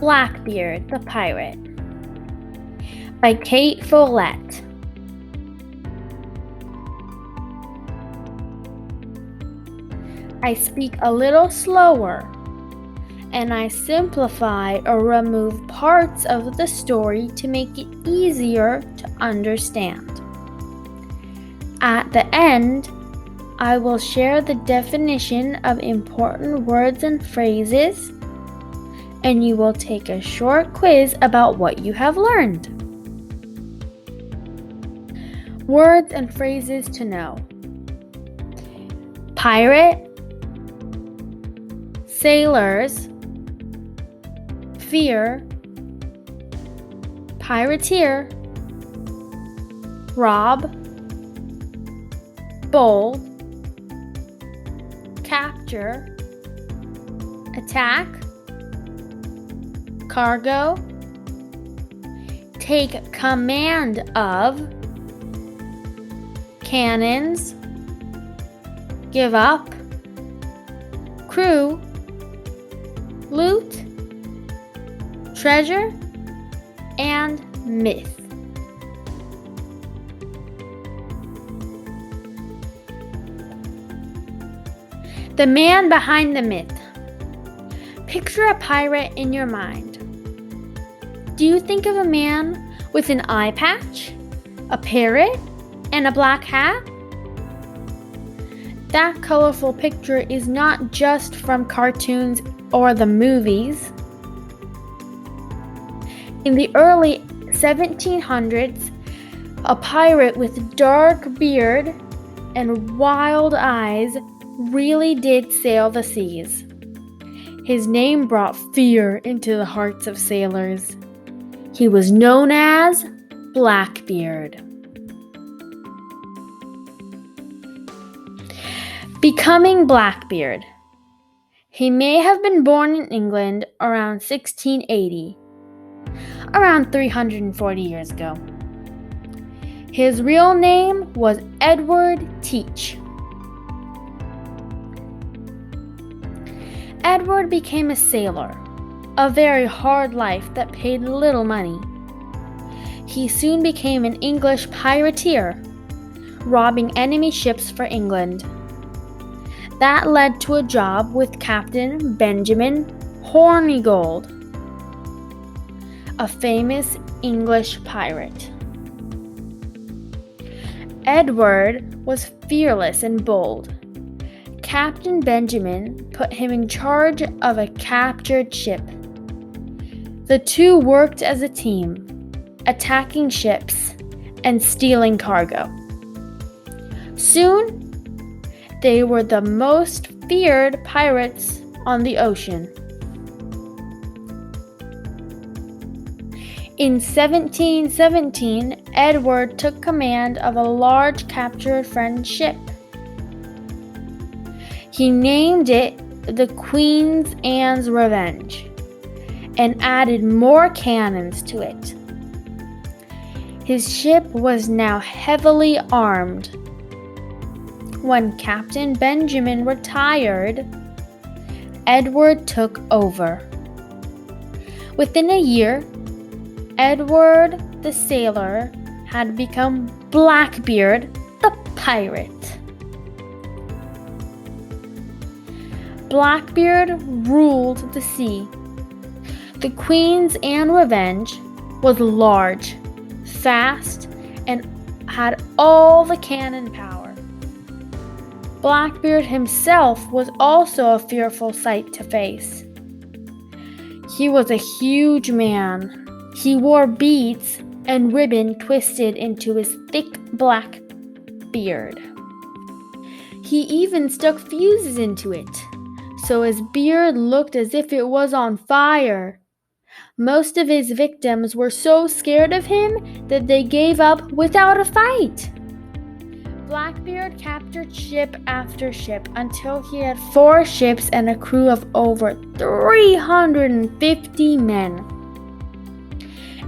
Blackbeard the Pirate by Kate Follett. I speak a little slower, and I simplify or remove parts of the story to make it easier to understand. At the end, I will share the definition of important words and phrases, and you will take a short quiz about what you have learned. Words and phrases to know: pirate, sailors, fear, pirateer, rob, bold, capture, attack, cargo, take command of, cannons, give up, crew, loot, treasure, and myth. The man behind the myth. Picture a pirate in your mind. Do you think of a man with an eye patch, a parrot, and a black hat? That colorful picture is not just from cartoons or the movies. In the early 1700s, a pirate with dark beard and wild eyes really did sail the seas. His name brought fear into the hearts of sailors. He was known as Blackbeard. Becoming Blackbeard. He may have been born in England around 1680, around 340 years ago. His real name was Edward Teach. Edward became a sailor, a very hard life that paid little money. He soon became an English pirateer, robbing enemy ships for England. That led to a job with Captain Benjamin Hornigold, a famous English pirate. Edward was fearless and bold. Captain Benjamin put him in charge of a captured ship. The two worked as a team, attacking ships and stealing cargo. Soon, they were the most feared pirates on the ocean. In 1717, Edward took command of a large captured French ship. He named it the Queen Anne's Revenge and added more cannons to it. His ship was now heavily armed. When Captain Benjamin retired, Edward took over. Within a year, Edward the sailor had become Blackbeard the Pirate. Blackbeard ruled the sea. The Queen Anne's Revenge was large, fast, and had all the cannon power. Blackbeard himself was also a fearful sight to face. He was a huge man. He wore beads and ribbon twisted into his thick black beard. He even stuck fuses into it, so his beard looked as if it was on fire. Most of his victims were so scared of him that they gave up without a fight. Blackbeard captured ship after ship until he had 4 ships and a crew of over 350 men.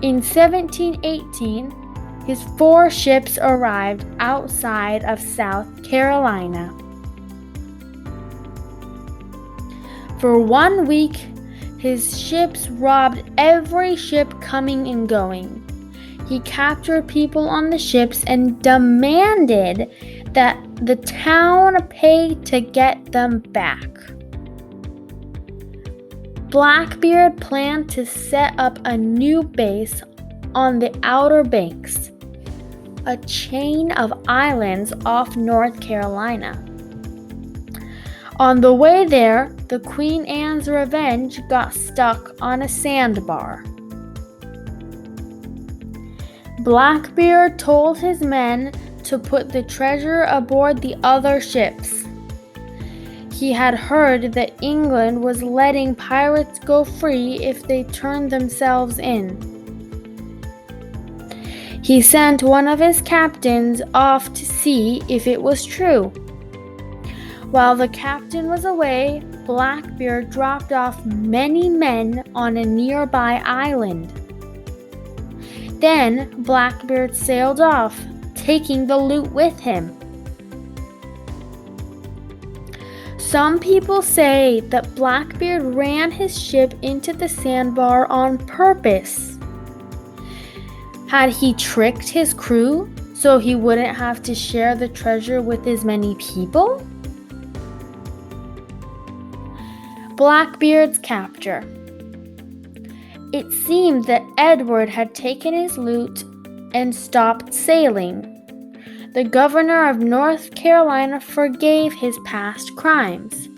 In 1718, his 4 ships arrived outside of South Carolina. For 1 week, His ships robbed every ship coming and going. He captured people on the ships and demanded that the town pay to get them back. Blackbeard planned to set up a new base on the Outer Banks, a chain of islands off North Carolina. On the way there, the Queen Anne's Revenge got stuck on a sandbar. Blackbeard told his men to put the treasure aboard the other ships. He had heard that England was letting pirates go free if they turned themselves in. He sent one of his captains off to see if it was true. While the captain was away, Blackbeard dropped off many men on a nearby island. Then Blackbeard sailed off, taking the loot with him. Some people say that Blackbeard ran his ship into the sandbar on purpose. Had he tricked his crew so he wouldn't have to share the treasure with as many people? Blackbeard's capture. It seemed that Edward had taken his loot and stopped sailing. The governor of North Carolina forgave his past crimes.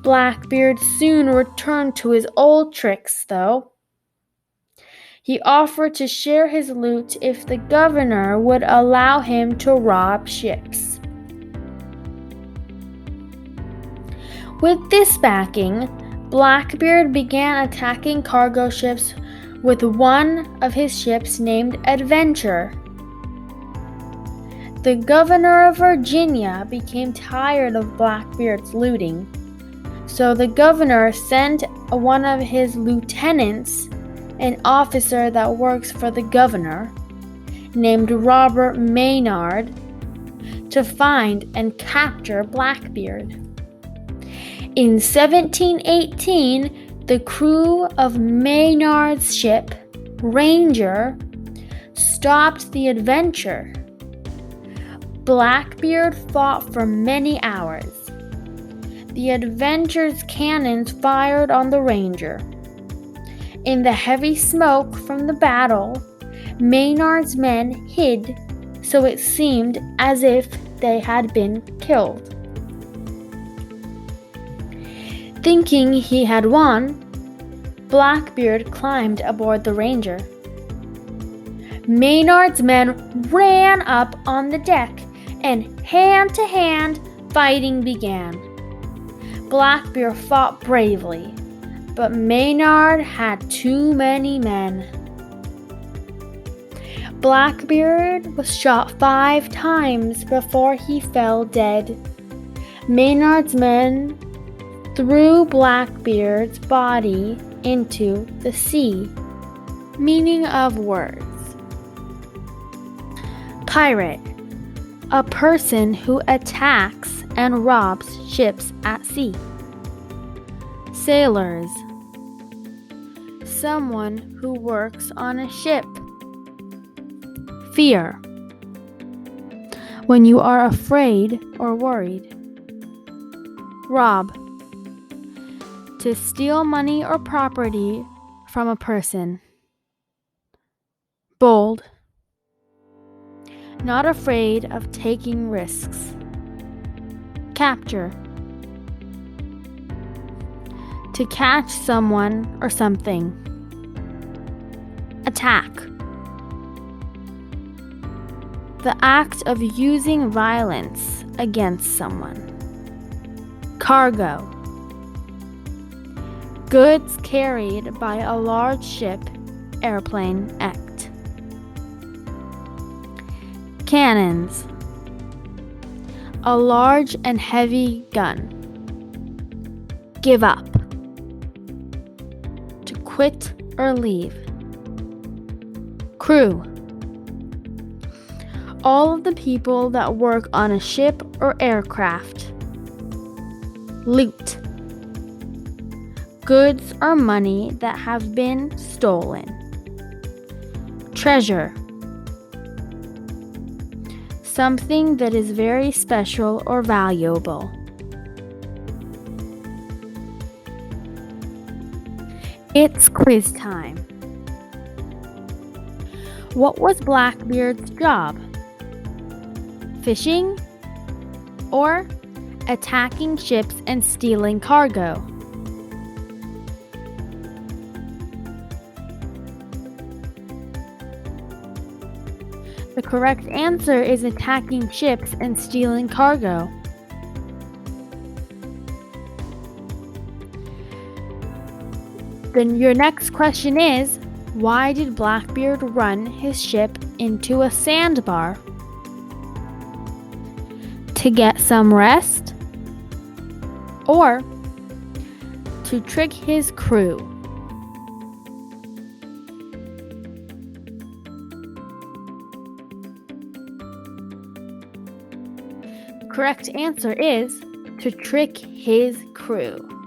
Blackbeard soon returned to his old tricks, though. He offered to share his loot if the governor would allow him to rob ships. With this backing, Blackbeard began attacking cargo ships with one of his ships named Adventure. The governor of Virginia became tired of Blackbeard's looting, so the governor sent one of his lieutenants, an officer that works for the governor, named Robert Maynard, to find and capture Blackbeard. In 1718, the crew of Maynard's ship, Ranger, stopped the Adventure. Blackbeard fought for many hours. The Adventure's cannons fired on the Ranger. In the heavy smoke from the battle, Maynard's men hid, so it seemed as if they had been killed. Thinking he had won, Blackbeard climbed aboard the Ranger. Maynard's men ran up on the deck, and hand-to-hand fighting began. Blackbeard fought bravely, but Maynard had too many men. Blackbeard was shot 5 times before he fell dead. Maynard's men threw Blackbeard's body into the sea. Meaning of words. Pirate. A person who attacks and robs ships at sea. Sailors. Someone who works on a ship. Fear. When you are afraid or worried. Rob. To steal money or property from a person. Bold. Not afraid of taking risks. Capture. To catch someone or something. Attack. The act of using violence against someone. Cargo. Goods carried by a large ship, airplane, act. Cannons. A large and heavy gun. Give up. To quit or leave. Crew. All of the people that work on a ship or aircraft. Loot. goods or money that have been stolen. Treasure. Something that is very special or valuable. It's quiz time. What was Blackbeard's job? Fishing or attacking ships and stealing cargo? The correct answer is attacking ships and stealing cargo. Then your next question is, why did Blackbeard run his ship into a sandbar? To get some rest or to trick his crew? The correct answer is to trick his crew.